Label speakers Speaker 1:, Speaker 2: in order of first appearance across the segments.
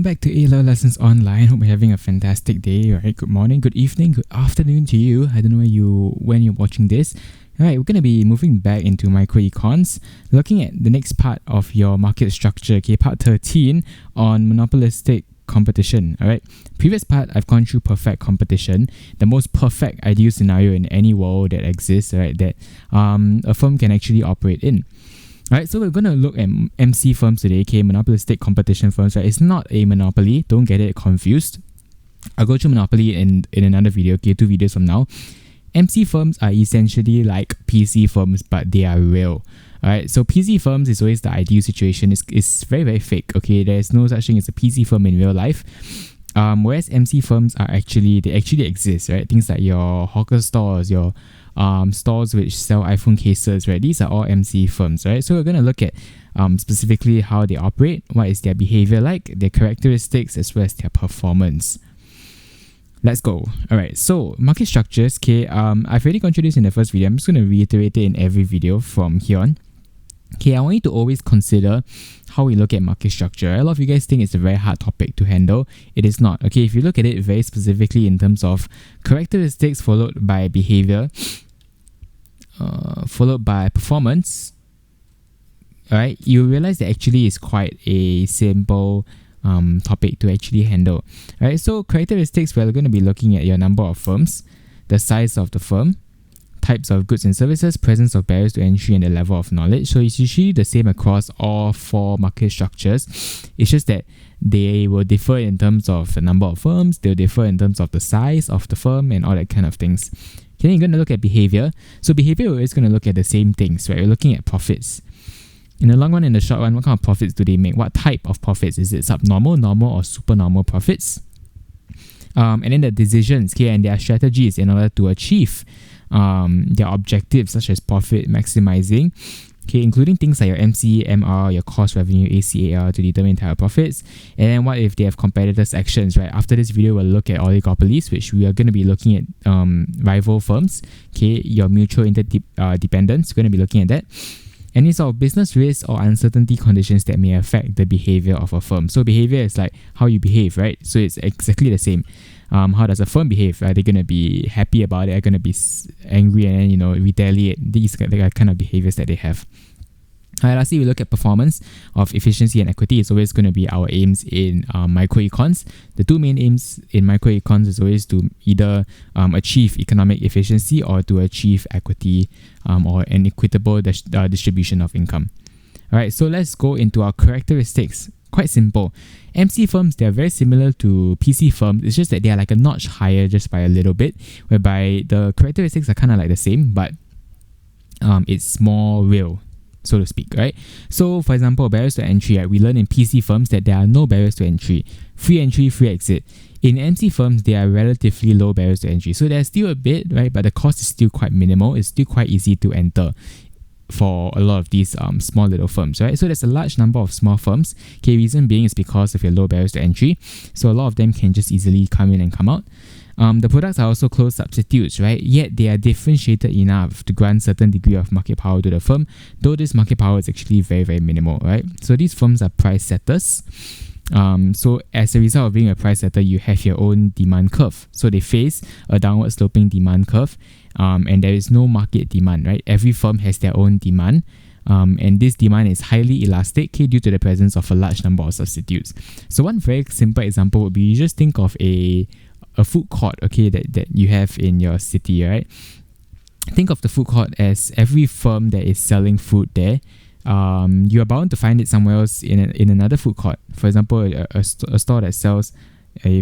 Speaker 1: back to A-Level Lessons Online. Hope you're having a fantastic day. Right? Good morning, good evening, good afternoon to you. I don't know when you're watching this. Alright, we're going to be moving back into microecons, looking at the next part of your market structure, okay, part 13 on monopolistic competition. Alright, previous part I've gone through perfect competition, the most perfect ideal scenario in any world that exists, right, that a firm can actually operate in. Alright, so we're going to look at MC firms today, okay, monopolistic competition firms, right? It's not a monopoly, don't get it confused. I'll go through monopoly in another video, okay, 2 videos from now. MC firms are essentially like PC firms, but they are real. Alright, so PC firms is always the ideal situation. It's very, very fake, okay? There's no such thing as a PC firm in real life. Whereas MC firms they actually exist, right? Things like your hawker stores, your stores which sell iPhone cases, right? These are all MC firms, right? So we're going to look at specifically how they operate, what is their behavior like, their characteristics, as well as their performance. Let's go. Alright, so market structures, okay, I've already gone through this in the first video. I'm just going to reiterate it in every video from here on. Okay, I want you to always consider how we look at market structure. A lot of you guys think it's a very hard topic to handle. It is not. Okay, if you look at it very specifically in terms of characteristics followed by behavior, followed by performance, alright, you realize that actually is quite a simple topic to actually handle. Alright, so characteristics, we're going to be looking at your number of firms, the size of the firm, types of goods and services, presence of barriers to entry, and the level of knowledge. So it's usually the same across all 4 market structures. It's just that they will differ in terms of the number of firms, they'll differ in terms of the size of the firm and all that kind of things. Okay, you're going to look at behavior. So behavior, we're always going to look at the same things, right? We're looking at profits. In the long run and the short run, what kind of profits do they make? What type of profits? Is it subnormal, normal, or supernormal profits? And then the decisions, okay, and their strategies in order to achieve their objectives, such as profit maximizing, okay, including things like your MC, MR, your cost revenue, ACAR to determine entire profits. And then what if they have competitors' actions, right? After this video, we'll look at oligopolies, which we are going to be looking at rival firms, okay, your mutual interdependence, we're going to be looking at that. Any sort of business risks or uncertainty conditions that may affect the behavior of a firm. So behavior is like how you behave, right? So it's exactly the same. How does a firm behave? Are they going to be happy about it? Are they going to be angry and then, retaliate? These are the kind of behaviors that they have. Lastly, we look at performance of efficiency and equity. It's always going to be our aims in microecons. The 2 main aims in microecons is always to either achieve economic efficiency or to achieve equity or an equitable distribution of income. Alright, so let's go into our characteristics. Quite simple. MC firms, they're very similar to PC firms. It's just that they are like a notch higher just by a little bit, whereby the characteristics are kind of like the same, but it's more real, so to speak, right? So for example, barriers to entry, right? We learn in PC firms that there are no barriers to entry. Free entry, free exit. In MC firms, there are relatively low barriers to entry. So there's still a bit, right? But the cost is still quite minimal. It's still quite easy to enter for a lot of these small little firms, right? So there's a large number of small firms. Okay, reason being is because of your low barriers to entry. So a lot of them can just easily come in and come out. The products are also close substitutes, right? Yet they are differentiated enough to grant certain degree of market power to the firm, though this market power is actually very, very minimal, right? So these firms are price setters. So as a result of being a price setter, you have your own demand curve. So they face a downward sloping demand curve, and there is no market demand, right? Every firm has their own demand. And this demand is highly elastic, okay, due to the presence of a large number of substitutes. So one very simple example would be, you just think of a food court, okay, that you have in your city, right? Think of the food court as every firm that is selling food there. You are bound to find it somewhere else in another food court. For example, a store that sells,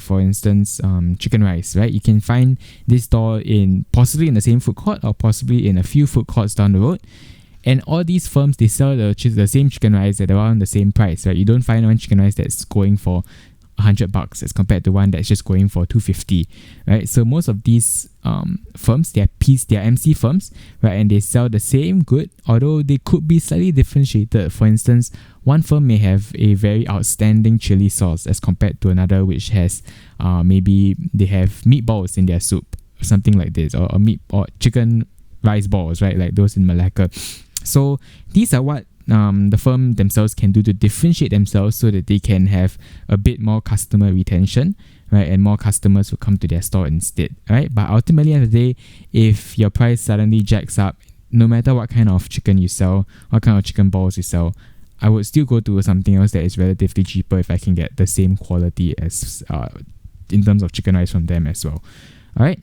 Speaker 1: for instance, chicken rice, right? You can find this store possibly in the same food court or possibly in a few food courts down the road. And all these firms, they sell the same chicken rice at around the same price, right? You don't find one chicken rice that's going for $100 as compared to one that's just going for $250, right? So most of these firms, they're MC firms, right? And they sell the same good, although they could be slightly differentiated. For instance, one firm may have a very outstanding chili sauce as compared to another which has maybe they have meatballs in their soup, something like this, or chicken rice balls, right? Like those in Malacca. So these are what the firm themselves can do to differentiate themselves so that they can have a bit more customer retention, right? And more customers will come to their store instead, right? But ultimately, at the end of the day, if your price suddenly jacks up, no matter what kind of chicken you sell, what kind of chicken balls you sell, I would still go to something else that is relatively cheaper if I can get the same quality as in terms of chicken rice from them as well. All right.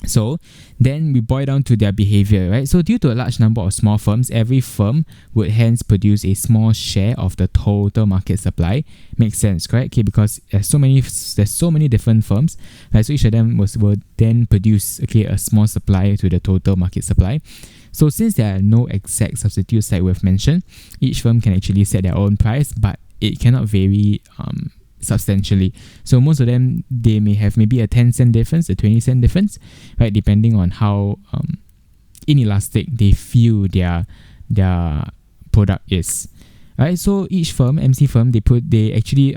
Speaker 1: So then we boil down to their behavior, right? So due to a large number of small firms, every firm would hence produce a small share of the total market supply. Makes sense, correct? Okay, because there's so many different firms, right? So each of them will then produce a small supply to the total market supply. So since there are no exact substitutes like we've mentioned, each firm can actually set their own price, but it cannot vary substantially. So most of them, they may have maybe a 10-cent difference, a 20-cent difference, right? Depending on how inelastic they feel their product is, right? So each firm, MC firm, they actually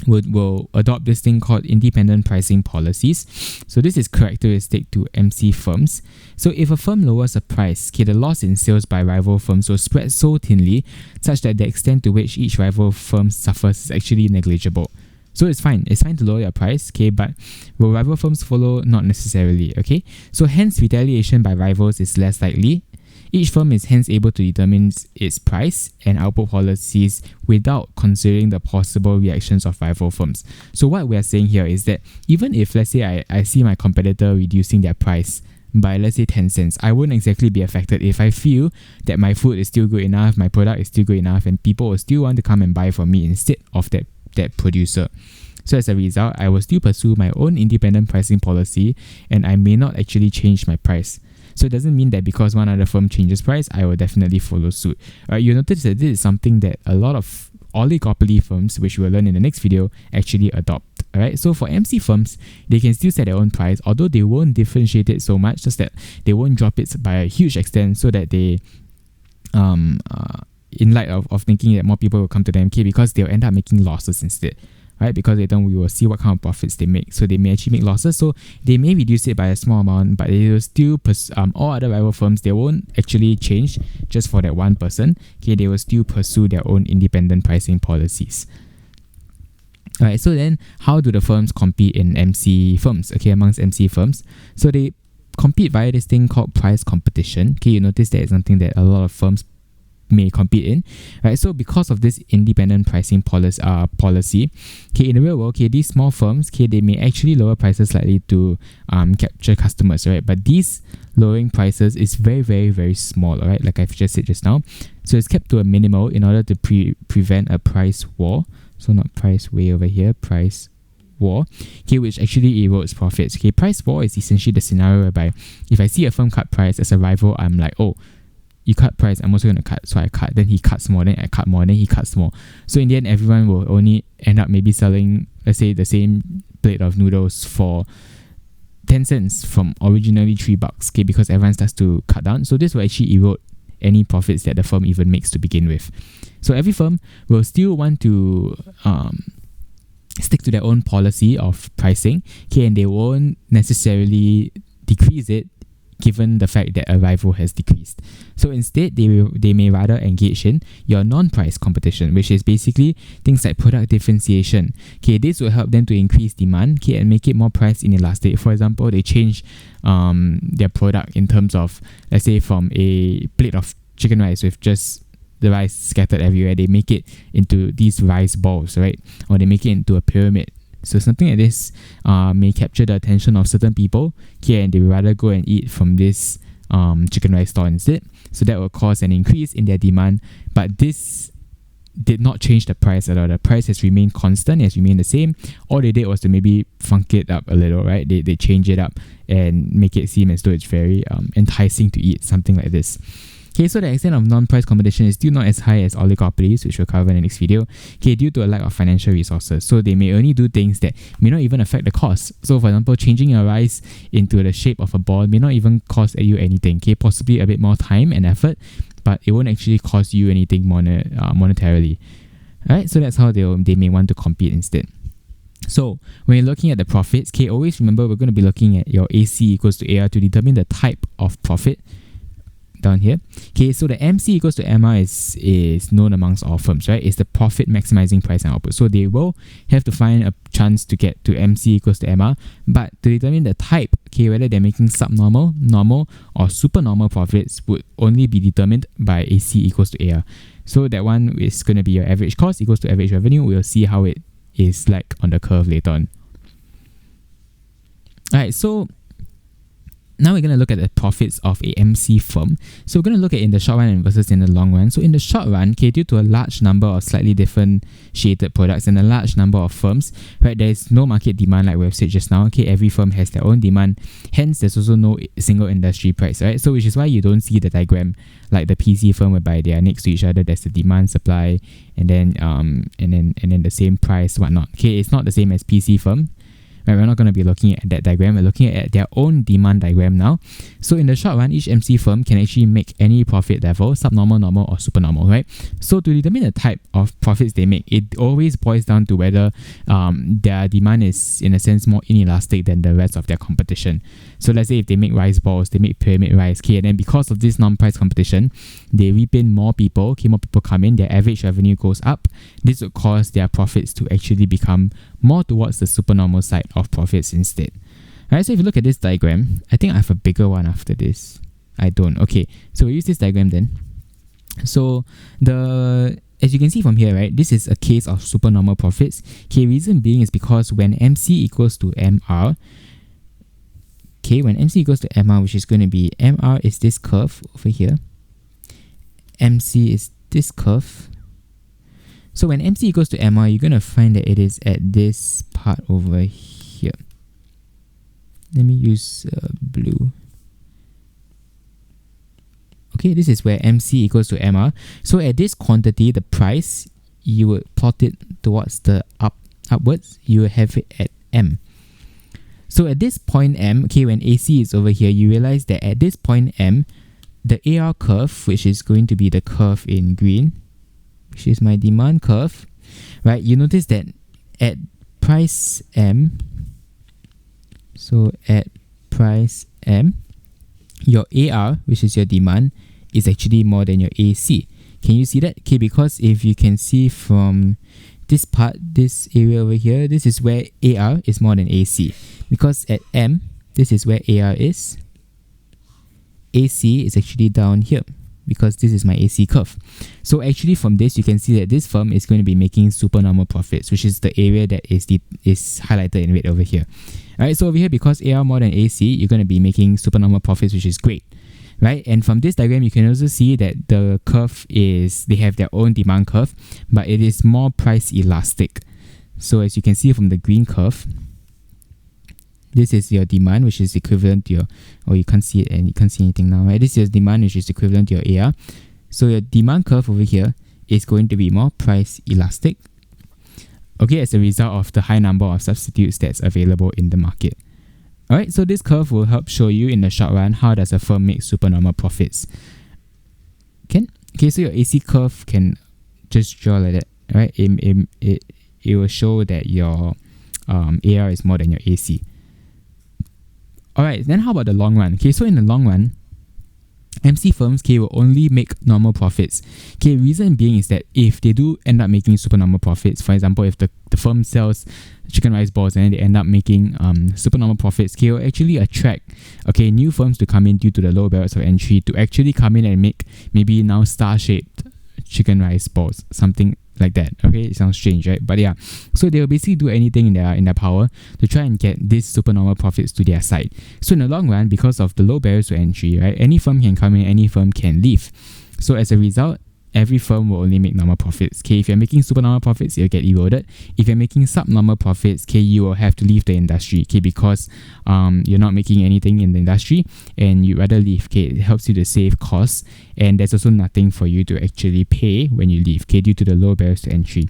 Speaker 1: will adopt this thing called independent pricing policies. So this is characteristic to MC firms. So if a firm lowers a price, the loss in sales by rival firms will spread so thinly such that the extent to which each rival firm suffers is actually negligible. So it's fine to lower your price, but will rival firms follow? Not necessarily, okay? So hence retaliation by rivals is less likely. Each firm is hence able to determine its price and output policies without considering the possible reactions of rival firms. So what we are saying here is that even if, let's say, I see my competitor reducing their price by, let's say, 10 cents, I won't exactly be affected if I feel that my food is still good enough, my product is still good enough, and people will still want to come and buy from me instead of that producer. So as a result, I will still pursue my own independent pricing policy, and I may not actually change my price. So it doesn't mean that because one other firm changes price, I will definitely follow suit. You'll notice that this is something that a lot of oligopoly firms, which we'll learn in the next video, actually adopt. Alright, so for MC firms, they can still set their own price, although they won't differentiate it so much, just that they won't drop it by a huge extent so that they, in light of thinking that more people will come to them, because they'll end up making losses instead. Right, because later we will see what kind of profits they make. So they may actually make losses, so they may reduce it by a small amount, but they will still all other rival firms, they won't actually change just for that one person. They will still pursue their own independent pricing policies. Alright, so then how do the firms compete in MC firms? Amongst MC firms, so they compete via this thing called price competition. You notice that it's something that a lot of firms may compete in, right? So because of this independent pricing policy, in the real world, these small firms, they may actually lower prices slightly to capture customers, right? But these lowering prices is very, very, very small, right? Like I've just said just now. So it's kept to a minimal in order to prevent a price war. So not price way over here, price war, which actually erodes profits. Price war is essentially the scenario whereby if I see a firm cut price as a rival, I'm like, oh, you cut price, I'm also going to cut. So I cut, then he cuts more, then I cut more, then he cuts more. So in the end, everyone will only end up maybe selling, let's say, the same plate of noodles for 10 cents from originally $3, because everyone starts to cut down. So this will actually erode any profits that the firm even makes to begin with. So every firm will still want to stick to their own policy of pricing, and they won't necessarily decrease it given the fact that a rival has decreased. So instead, they may rather engage in your non-price competition, which is basically things like product differentiation. This will help them to increase demand, and make it more price inelastic. For example, they change their product in terms of, let's say, from a plate of chicken rice with just the rice scattered everywhere, they make it into these rice balls, right? Or they make it into a pyramid. So something like this may capture the attention of certain people, and they would rather go and eat from this chicken rice store instead. So that will cause an increase in their demand. But this did not change the price at all. The price has remained constant, has remained the same. All they did was to maybe funk it up a little, right? They change it up and make it seem as though it's very enticing to eat, something like this. So the extent of non-price competition is still not as high as oligopolies, which we'll cover in the next video, due to a lack of financial resources. So they may only do things that may not even affect the cost. So for example, changing your rice into the shape of a ball may not even cost you anything, possibly a bit more time and effort, but it won't actually cost you anything monetarily. Alright, so that's how they may want to compete instead. So when you're looking at the profits, always remember we're going to be looking at your AC equals to AR to determine the type of profit down here. Okay, so the MC equals to MR is known amongst all firms, right? It's the profit maximizing price and output. So they will have to find a chance to get to MC equals to MR, but to determine the type, okay, whether they're making subnormal, normal, or supernormal profits would only be determined by AC equals to AR. So that one is going to be your average cost equals to average revenue. We'll see how it is like on the curve later on. Alright, so now we're going to look at the profits of a MC firm. So we're going to look at in the short run versus in the long run. So in the short run, okay, due to a large number of slightly differentiated products and a large number of firms, right, there is no market demand like we've said just now. Okay, every firm has their own demand. Hence, there's also no single industry price, right? So which is why you don't see the diagram like the PC firm whereby they are next to each other. There's the demand, supply, and then the same price, whatnot. Okay, it's not the same as PC firm. Right, we're not going to be looking at that diagram. We're looking at their own demand diagram now. So in the short run, each MC firm can actually make any profit level, subnormal, normal, or supernormal, right? So to determine the type of profits they make, it always boils down to whether their demand is, in a sense, more inelastic than the rest of their competition. So let's say if they make rice balls, they make pyramid rice, okay, and then because of this non-price competition, they reap in more people, okay, more people come in, their average revenue goes up. This would cause their profits to actually become more towards the supernormal side of profits instead. Alright, so if you look at this diagram, I think I have a bigger one after this. I don't. Okay, so we'll use this diagram then. So as you can see from here, right, this is a case of supernormal profits. Okay, reason being is because when MC equals to MR, okay, when MC equals to MR, which is going to be MR is this curve over here, MC is this curve. So when MC equals to MR, you're going to find that it is at this part over here. Let me use blue. Okay, this is where MC equals to MR. So at this quantity, the price, you would plot it towards the upwards. You will have it at M. So at this point M, okay, when AC is over here, you realize that at this point M, the AR curve, which is going to be the curve in green, which is my demand curve, right? You notice that at price M, so at price M, your AR, which is your demand, is actually more than your AC. Can you see that? Okay, because if you can see from this part, this area over here, this is where AR is more than AC. Because at M, this is where AR is. AC is actually down here, because this is my AC curve. So actually from this, you can see that this firm is going to be making supernormal profits, which is the area that is highlighted in red over here. Alright, so over here, because AR more than AC, you're going to be making supernormal profits, which is great. Right, and from this diagram, you can also see that the curve they have their own demand curve, but it is more price elastic. So as you can see from the green curve, this is your demand, which is equivalent to you can't see it and you can't see anything now, right? This is your demand, which is equivalent to your AR. So your demand curve over here is going to be more price elastic, okay, as a result of the high number of substitutes that's available in the market. Alright, so this curve will help show you in the short run how does a firm make supernormal profits. Okay, so your AC curve can just draw like that, right? It will show that your AR is more than your AC. Alright, then how about the long run? Okay, so in the long run, MC firms, okay, will only make normal profits. Okay, reason being is that if they do end up making supernormal profits, for example, if the firm sells chicken rice balls and then they end up making supernormal profits, okay, will actually attract new firms to come in due to the low barriers of entry to actually come in and make maybe now star-shaped chicken rice balls, something like that. Okay, it sounds strange, right? But yeah, so they will basically do anything in their power to try and get these supernormal profits to their side. So in the long run, because of the low barriers to entry, right, any firm can come in, any firm can leave. So as a result, every firm will only make normal profits. Okay, if you're making supernormal profits, you'll get eroded. If you're making subnormal profits, okay, you will have to leave the industry, okay, because you're not making anything in the industry and you'd rather leave. Okay, it helps you to save costs, and there's also nothing for you to actually pay when you leave, okay, due to the low barriers to entry.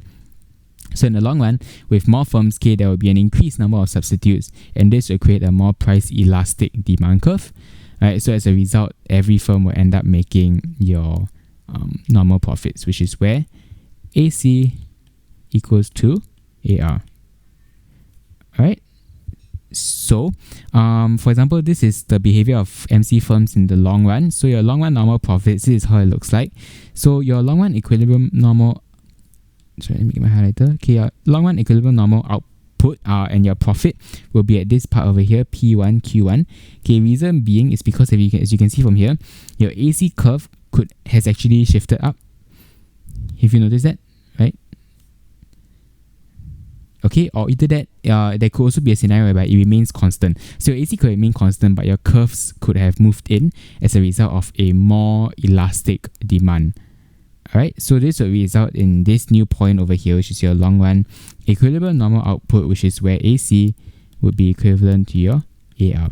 Speaker 1: So in the long run, with more firms, okay, there will be an increased number of substitutes, and this will create a more price elastic demand curve. Right, so as a result, every firm will end up making your normal profits, which is where AC equals to AR. Alright, So, for example, this is the behavior of MC firms in the long run. So your long run normal profits, this is how it looks like. So your long run equilibrium normal, sorry, let me get my highlighter. Okay, your long run equilibrium normal output and your profit will be at this part over here, P1, Q1. Okay, reason being is because as you can see from here, your AC curve has actually shifted up. If you notice that, right? Okay, or either that, there could also be a scenario whereby it remains constant. So your AC could remain constant, but your curves could have moved in as a result of a more elastic demand. Alright, so this will result in this new point over here, which is your long run equilibrium normal output, which is where AC would be equivalent to your AR.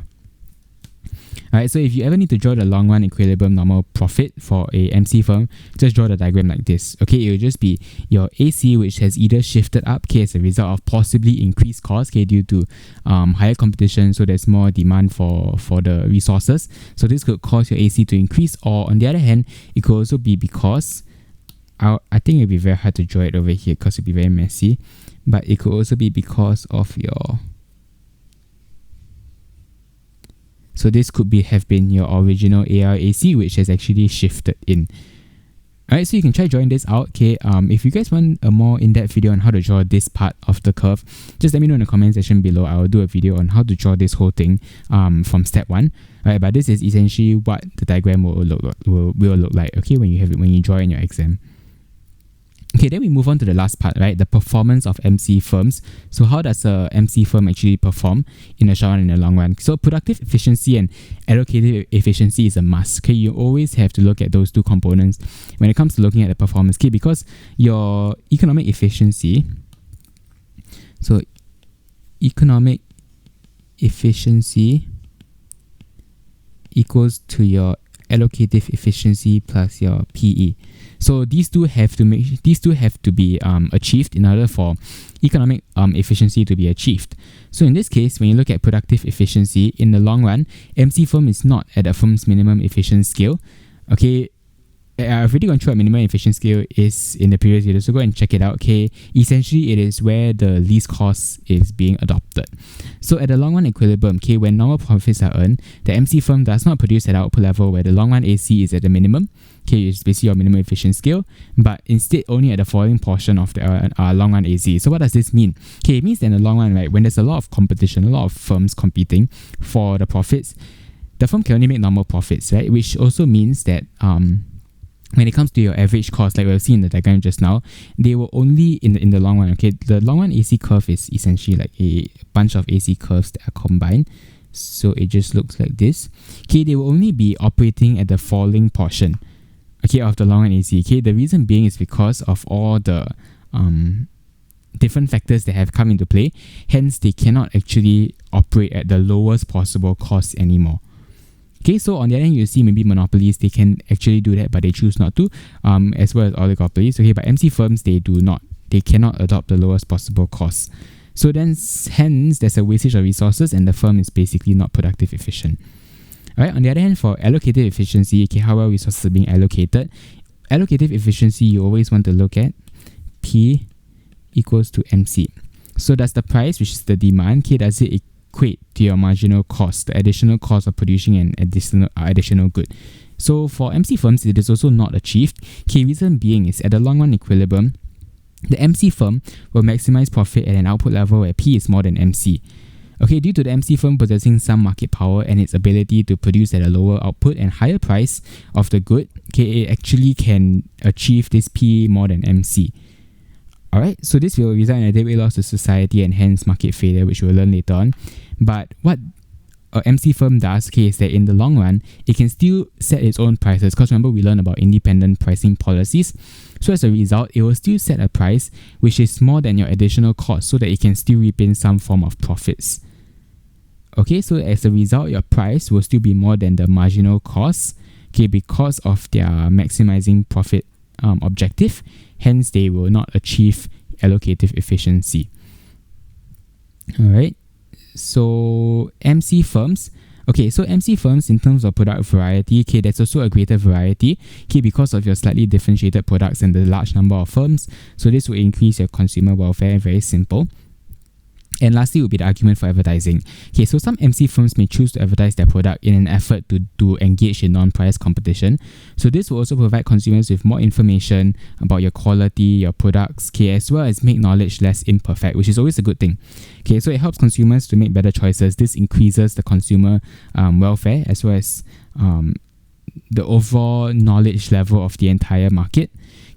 Speaker 1: Alright, so if you ever need to draw the long run equilibrium normal profit for a MC firm, just draw the diagram like this. Okay, it will just be your AC, which has either shifted up, okay, as a result of possibly increased cost, okay, due to higher competition, so there's more demand for the resources. So this could cause your AC to increase, or on the other hand, it could also be because I think it'd be very hard to draw it over here because it'd be very messy, but it could also be because of your. So this could have been your original ARAC, which has actually shifted in. Alright, so you can try drawing this out. Okay, if you guys want a more in-depth video on how to draw this part of the curve, just let me know in the comment section below. I will do a video on how to draw this whole thing from step 1. Alright, but this is essentially what the diagram will look like. Okay, when you draw it in your exam. Okay, then we move on to the last part, right? The performance of MC firms. So how does a MC firm actually perform in the short run and the long run? So productive efficiency and allocative efficiency is a must. Okay, you always have to look at those two components when it comes to looking at the performance. Okay, because your economic efficiency, so economic efficiency equals to your allocative efficiency plus your PE. So these two have to be achieved in order for economic efficiency to be achieved. So in this case, when you look at productive efficiency in the long run, MC firm is not at a firm's minimum efficient scale. Okay, I've already gone through what minimum efficient scale is in the previous video, so go and check it out. Okay, essentially it is where the least cost is being adopted. So at the long run equilibrium, okay, when normal profits are earned, the MC firm does not produce at output level where the long run AC is at the minimum. Okay, it's basically your minimum efficient scale, but instead only at the following portion of the long run AC. So what does this mean? Okay, it means that in the long run, right, when there's a lot of competition, a lot of firms competing for the profits, the firm can only make normal profits, right? Which also means that when it comes to your average cost, like we've seen in the diagram just now, they will only in the long run. Okay, the long run AC curve is essentially like a bunch of AC curves that are combined. So it just looks like this. Okay, they will only be operating at the falling portion, okay, of the long run AC. Okay, the reason being is because of all the different factors that have come into play. Hence, they cannot actually operate at the lowest possible cost anymore. Okay, so on the other hand, you see maybe monopolies, they can actually do that, but they choose not to, as well as oligopolies. Okay, but MC firms, they cannot adopt the lowest possible cost. So then, hence, there's a wastage of resources and the firm is basically not productive efficient. Alright, on the other hand, for allocative efficiency, okay, how well resources are being allocated. Allocative efficiency, you always want to look at P equals to MC. So does the price, which is the demand, okay, does it equate to your marginal cost, the additional cost of producing an additional good? So for MC firms, it is also not achieved. Okay, reason being is at the long run equilibrium, the MC firm will maximize profit at an output level where P is more than MC. Okay, due to the MC firm possessing some market power and its ability to produce at a lower output and higher price of the good, okay, it actually can achieve this P more than MC. Alright, so this will result in a deadweight loss to society and hence market failure, which we'll learn later on. But what a MC firm does, okay, is that in the long run, it can still set its own prices, because remember we learned about independent pricing policies. So as a result, it will still set a price which is more than your additional cost so that it can still reap in some form of profits. Okay, so as a result, your price will still be more than the marginal cost, okay, because of their maximizing profit objective. Hence, they will not achieve allocative efficiency. Alright, so MC firms. Okay, so MC firms in terms of product variety, okay, there's also a greater variety, okay, because of your slightly differentiated products and the large number of firms. So this will increase your consumer welfare, very simple. And lastly would be the argument for advertising. Okay, so some MC firms may choose to advertise their product in an effort to engage in non-price competition. So this will also provide consumers with more information about your quality, your products, okay, as well as make knowledge less imperfect, which is always a good thing. Okay, so it helps consumers to make better choices. This increases the consumer welfare as well as the overall knowledge level of the entire market.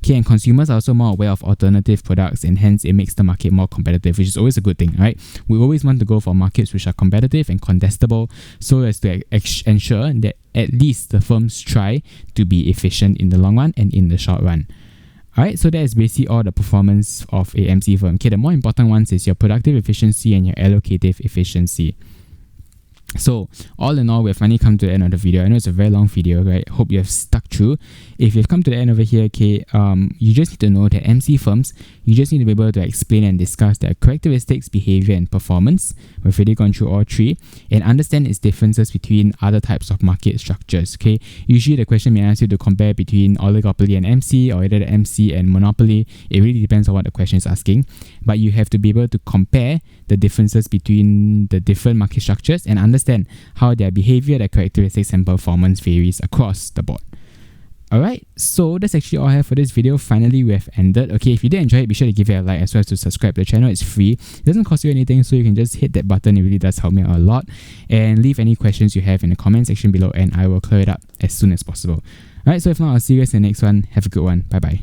Speaker 1: Okay, and consumers are also more aware of alternative products, and hence it makes the market more competitive, which is always a good thing, right? We always want to go for markets which are competitive and contestable, so as to ensure that at least the firms try to be efficient in the long run and in the short run. Alright, so that is basically all the performance of a MC firm. Okay, the more important ones is your productive efficiency and your allocative efficiency. So all in all, we've finally come to the end of the video. I know it's a very long video, right? Hope you have stuck through. If you've come to the end over here, okay, you just need to know that MC firms, you just need to be able to explain and discuss their characteristics, behavior, and performance. We've already gone through all three, and understand its differences between other types of market structures. Okay, usually the question may ask you to compare between oligopoly and MC, or either the MC and monopoly. It really depends on what the question is asking, but you have to be able to compare the differences between the different market structures and understand how their behavior, their characteristics, and performance varies across the board. Alright, so that's actually all I have for this video. Finally, we have ended. Okay, if you did enjoy it, be sure to give it a like as well as to subscribe to the channel. It's free. It doesn't cost you anything, so you can just hit that button. It really does help me out a lot. And leave any questions you have in the comment section below, and I will clear it up as soon as possible. Alright, so if not, I'll see you guys in the next one. Have a good one. Bye bye.